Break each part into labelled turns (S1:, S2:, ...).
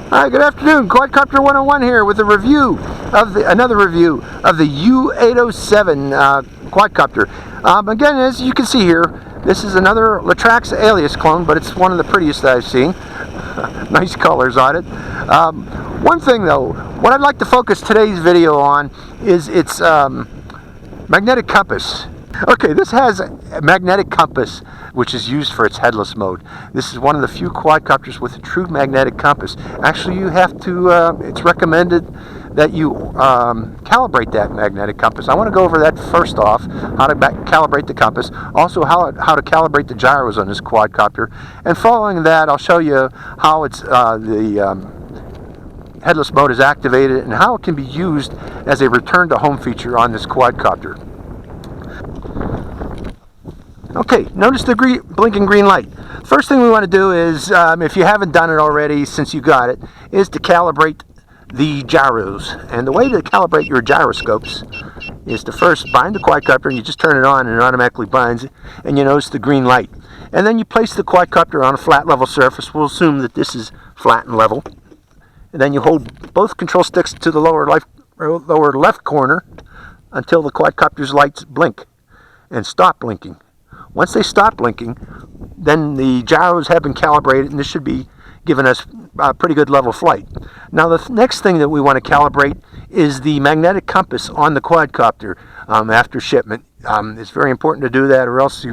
S1: Hi, good afternoon. Quadcopter 101 here with another review of the U807 quadcopter. Again, as you can see here, this is another Latrax alias clone, but it's one of the prettiest I've seen. Nice colors on it. One thing though, what I'd like to focus today's video on is its magnetic compass. Okay, this has a magnetic compass which is used for its headless mode. This is one of the few quadcopters with a true magnetic compass. Actually, you have to, it's recommended that you calibrate that magnetic compass. I want to go over that first off, how to calibrate the compass, also how to calibrate the gyros on this quadcopter, and following that I'll show you how it's headless mode is activated and how it can be used as a return to home feature on this quadcopter. Okay, notice the blinking green light. First thing we want to do is, if you haven't done it already since you got it, is to calibrate the gyros. And the way to calibrate your gyroscopes is to first bind the quadcopter, and you just turn it on and it automatically binds, and you notice the green light. And then you place the quadcopter on a flat level surface. We'll assume that this is flat and level. And then you hold both control sticks to the lower left corner until the quadcopter's lights blink and stop blinking. Once they stop blinking, then the gyros have been calibrated, and this should be giving us a pretty good level flight. Now the next thing that we want to calibrate is the magnetic compass on the quadcopter after shipment. It's very important to do that, or else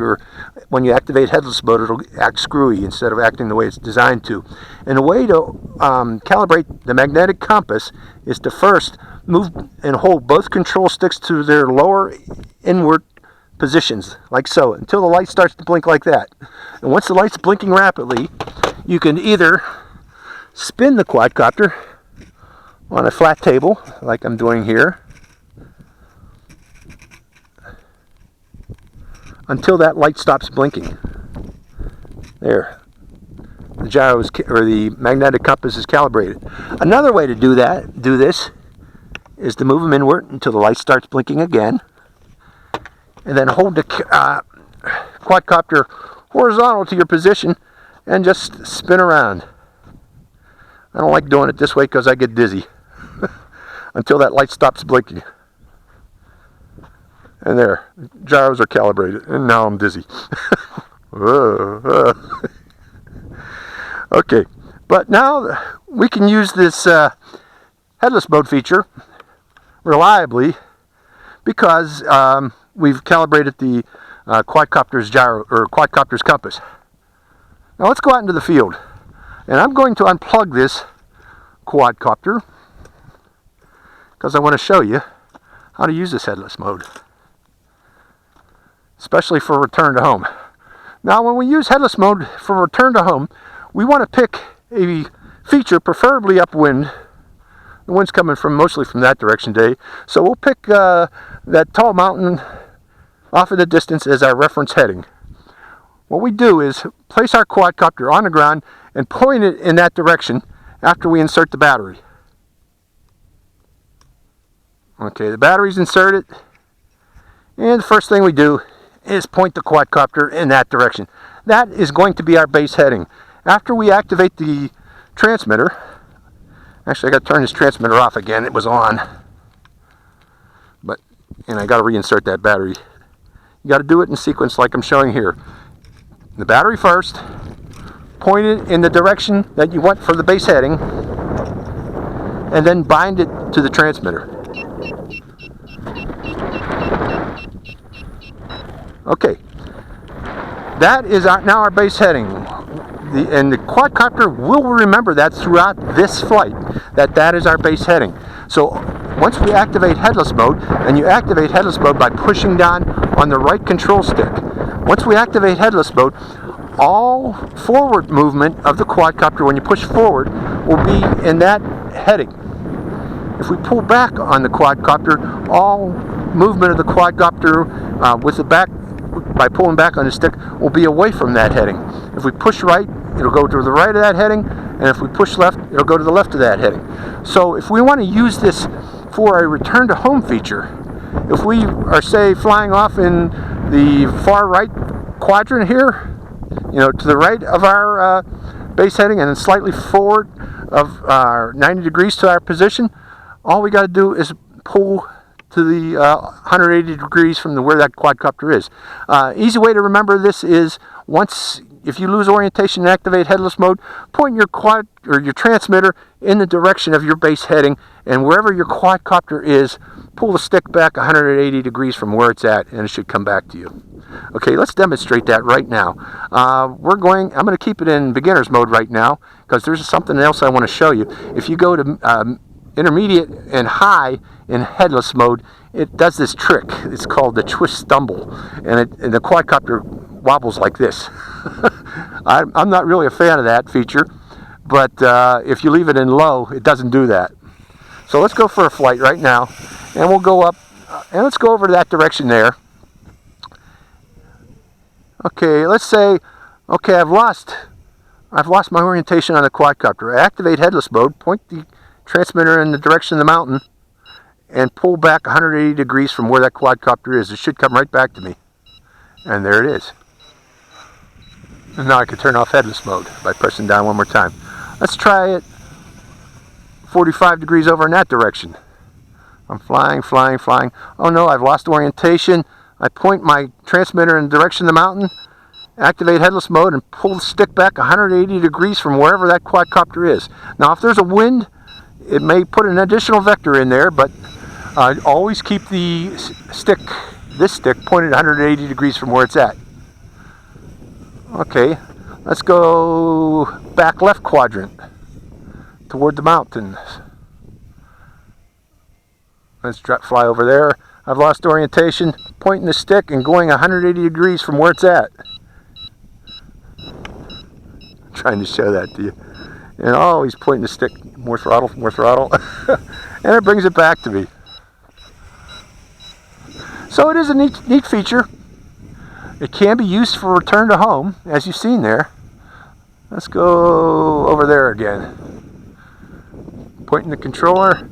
S1: when you activate headless mode, it'll act screwy instead of acting the way it's designed to. And the way to calibrate the magnetic compass is to first move and hold both control sticks to their lower inward positions, like so, until the light starts to blink like that. And once the light's blinking rapidly, you can either spin the quadcopter on a flat table, like I'm doing here, until that light stops blinking. There. The gyros, or the magnetic compass, is calibrated. Another way to do this, is to move them inward until the light starts blinking again, and then hold the quadcopter horizontal to your position and just spin around. I don't like doing it this way because I get dizzy until that light stops blinking. And there, gyros are calibrated, and now I'm dizzy. Okay, but now we can use this headless mode feature reliably because we've calibrated the quadcopter's compass. Now let's go out into the field, and I'm going to unplug this quadcopter because I want to show you how to use this headless mode, especially for return to home. Now when we use headless mode for return to home, we want to pick a feature, preferably upwind. The wind's coming mostly from that direction today, so we'll pick that tall mountain off in the distance as our reference heading. What we do is place our quadcopter on the ground and point it in that direction after we insert the battery. Okay, the battery's inserted, and the first thing we do is point the quadcopter in that direction. That is going to be our base heading. After we activate the transmitter, actually I got to turn this transmitter off again, it was on, and I got to reinsert that battery. You got to do it in sequence like I'm showing here. The battery first, point it in the direction that you want for the base heading, and then bind it to the transmitter. Okay, that is now our base heading. And the quadcopter will remember that throughout this flight, that is our base heading. So once we activate headless mode, and you activate headless mode by pushing down on the right control stick. Once we activate headless mode, all forward movement of the quadcopter, when you push forward, will be in that heading. If we pull back on the quadcopter, all movement of the quadcopter with the back, by pulling back on the stick, will be away from that heading. If we push right, it'll go to the right of that heading, and if we push left, it'll go to the left of that heading. So if we want to use this for a return to home feature, if we are, say, flying off in the far right quadrant here, to the right of our base heading and then slightly forward of 90 degrees to our position, all we got to do is pull to the 180 degrees from where that quadcopter is. Easy way to remember this is if you lose orientation and activate headless mode, point your your transmitter in the direction of your base heading, and wherever your quadcopter is, pull the stick back 180 degrees from where it's at, and it should come back to you. Okay, let's demonstrate that right now. I'm going to keep it in beginner's mode right now because there's something else I want to show you. If you go to intermediate and high in headless mode, it does this trick. It's called the twist stumble, and the quadcopter wobbles like this. I'm not really a fan of that feature, but if you leave it in low, it doesn't do that. So let's go for a flight right now, and we'll go up, and let's go over to that direction there. Okay, let's say, okay, I've lost my orientation on the quadcopter. Activate headless mode, point the transmitter in the direction of the mountain, and pull back 180 degrees from where that quadcopter is. It should come right back to me. And there it is. And now I can turn off headless mode by pressing down one more time. Let's try it 45 degrees over in that direction. I'm flying, flying, flying. Oh no, I've lost orientation. I point my transmitter in the direction of the mountain, activate headless mode, and pull the stick back 180 degrees from wherever that quadcopter is. Now if there's a wind, it may put an additional vector in there, but always keep this stick pointed 180 degrees from where it's at. Okay, let's go back left quadrant toward the mountains. Let's fly over there. I've lost orientation, pointing the stick and going 180 degrees from where it's at. I'm trying to show that to you. And always pointing the stick, more throttle, and it brings it back to me. So it is a neat feature. It can be used for return to home, as you've seen there. Let's go over there again. Pointing the controller,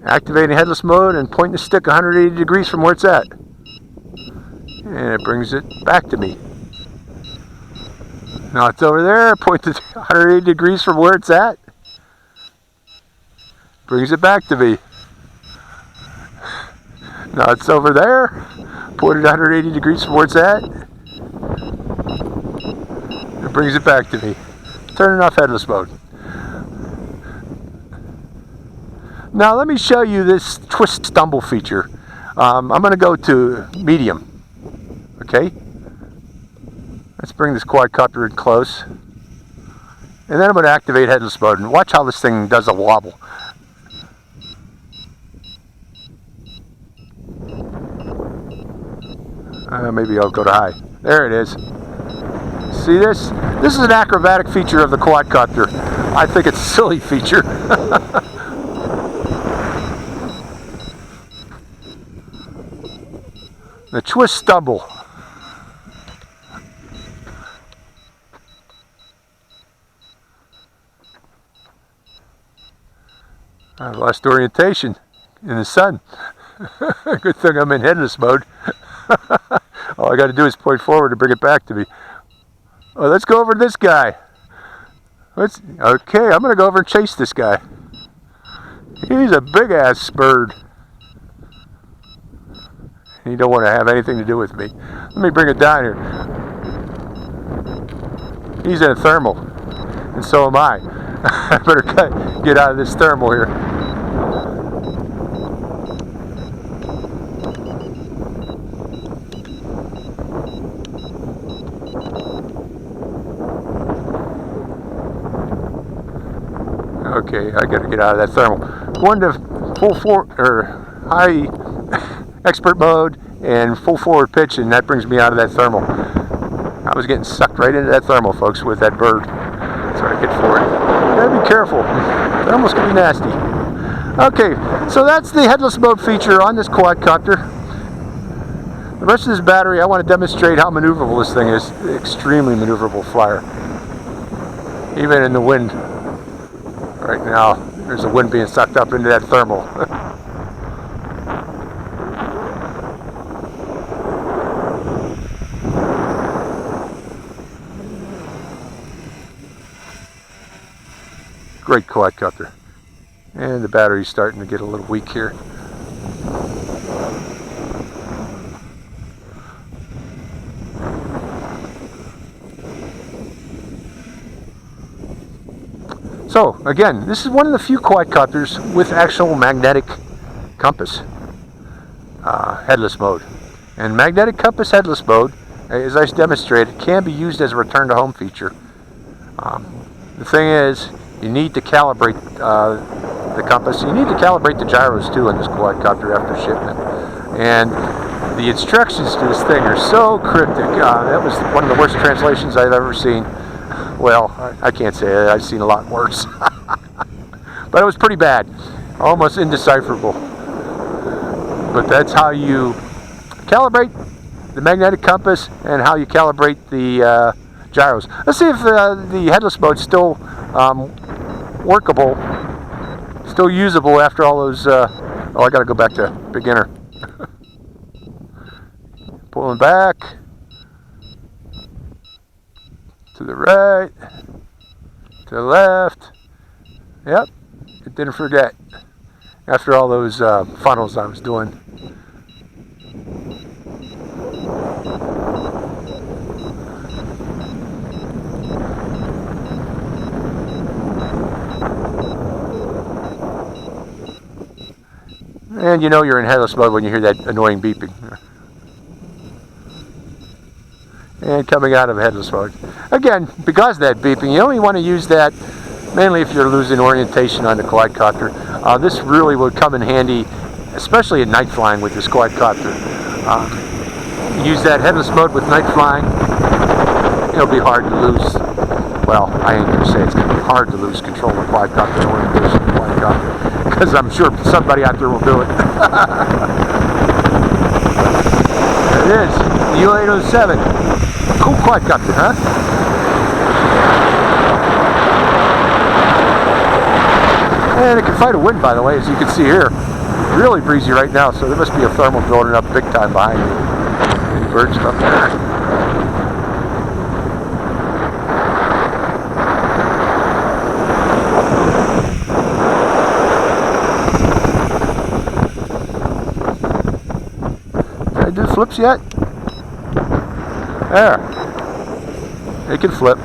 S1: activating headless mode, and pointing the stick 180 degrees from where it's at. And it brings it back to me. Now it's over there, point it 180 degrees from where it's at. Brings it back to me. Now it's over there, pointed 180 degrees from where it's at. It brings it back to me. Turning off headless mode. Now let me show you this twist stumble feature. I'm going to go to medium. Okay? Let's bring this quadcopter in close. And then I'm going to activate headless mode and watch how this thing does a wobble. Maybe I'll go to high. There it is. See this? This is an acrobatic feature of the quadcopter. I think it's a silly feature. The twist stumble. I've lost orientation in the sun. Good thing I'm in headless mode. All I got to do is point forward to bring it back to me. Oh, let's go over to this guy. Okay, I'm going to go over and chase this guy. He's a big-ass bird. He don't want to have anything to do with me. Let me bring it down here. He's in a thermal, and so am I. I better get out of this thermal here. Okay, I got to get out of that thermal. Going to high expert mode and full forward pitch, and that brings me out of that thermal. I was getting sucked right into that thermal, folks, with that bird. So I get forward. Gotta be careful. Thermals can be nasty. Okay, so that's the headless mode feature on this quadcopter. The rest of this battery, I want to demonstrate how maneuverable this thing is. Extremely maneuverable flyer. Even in the wind. Right now, there's a wind being sucked up into that thermal. Great quadcopter. And the battery's starting to get a little weak here. So again, this is one of the few quadcopters with actual magnetic compass, headless mode. And magnetic compass headless mode, as I demonstrated, can be used as a return to home feature. The thing is, you need to calibrate the compass. You need to calibrate the gyros too on this quadcopter after shipment. And the instructions to this thing are so cryptic. That was one of the worst translations I've ever seen. Well, I can't say it. I've seen a lot worse. But it was pretty bad. Almost indecipherable. But that's how you calibrate the magnetic compass and how you calibrate the gyros. Let's see if the headless mode's still workable, still usable after all those... oh, I gotta go back to beginner. Pulling back. To the right, to the left. Yep, it didn't forget. After all those funnels I was doing. And you know you're in headless mode when you hear that annoying beeping. And coming out of headless mode. Again, because of that beeping, you only want to use that mainly if you're losing orientation on the quadcopter. This really would come in handy, especially at night flying with this quadcopter. Use that headless mode with night flying. It'll be hard to lose. Well, I ain't going to say it's going to be hard to lose control of the quadcopter and orientation of the quadcopter, because I'm sure somebody out there will do it. There it is, the U807. Cool quadcopter, huh? And it can fight a wind, by the way, as you can see here. Really breezy right now, so there must be a thermal building up big time behind me. Any birds up there? Did I do flips yet? There. It can flip.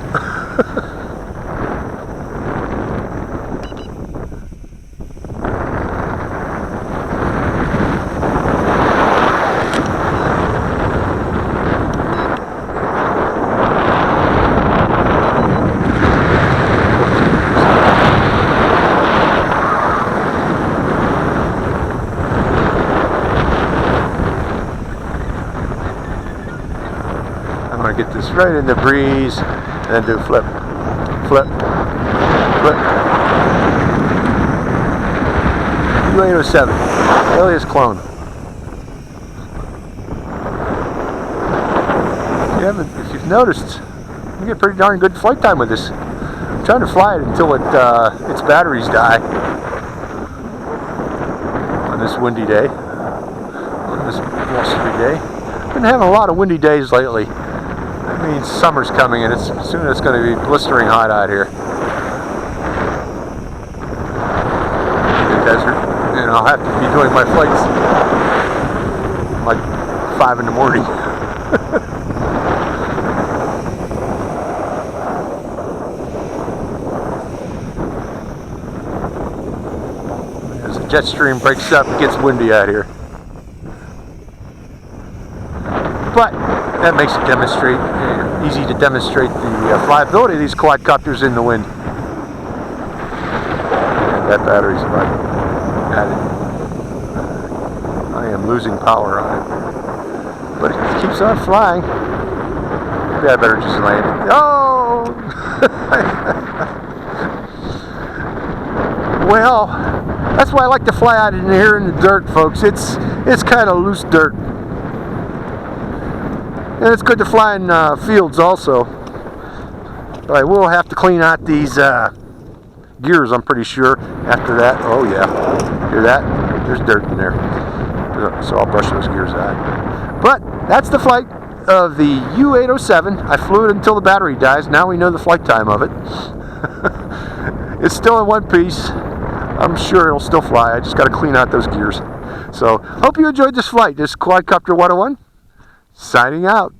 S1: Get this right in the breeze and then do flip, flip, flip. U807, alias clone. If you've noticed, you get pretty darn good flight time with this. I'm trying to fly it until its batteries die on this windy day, on this blustery day. I've been having a lot of windy days lately. That means summer's coming, and soon it's going to be blistering hot out here. In the desert, and I'll have to be doing my flights like 5 in the morning. As the jet stream breaks up, it gets windy out here. But that makes it easy to demonstrate the flyability of these quadcopters in the wind. And that battery's about at it. I am losing power on it. But it keeps on flying. Maybe I better just land it. Oh! Well, that's why I like to fly out in here in the dirt, folks. It's kind of loose dirt. And it's good to fly in fields also. But I will have to clean out these gears, I'm pretty sure, after that. Oh yeah, hear that? There's dirt in there. So I'll brush those gears out. But that's the flight of the U807. I flew it until the battery dies. Now we know the flight time of it. It's still in one piece. I'm sure it'll still fly. I just got to clean out those gears. So, hope you enjoyed this flight. This is Quadcopter 101, signing out.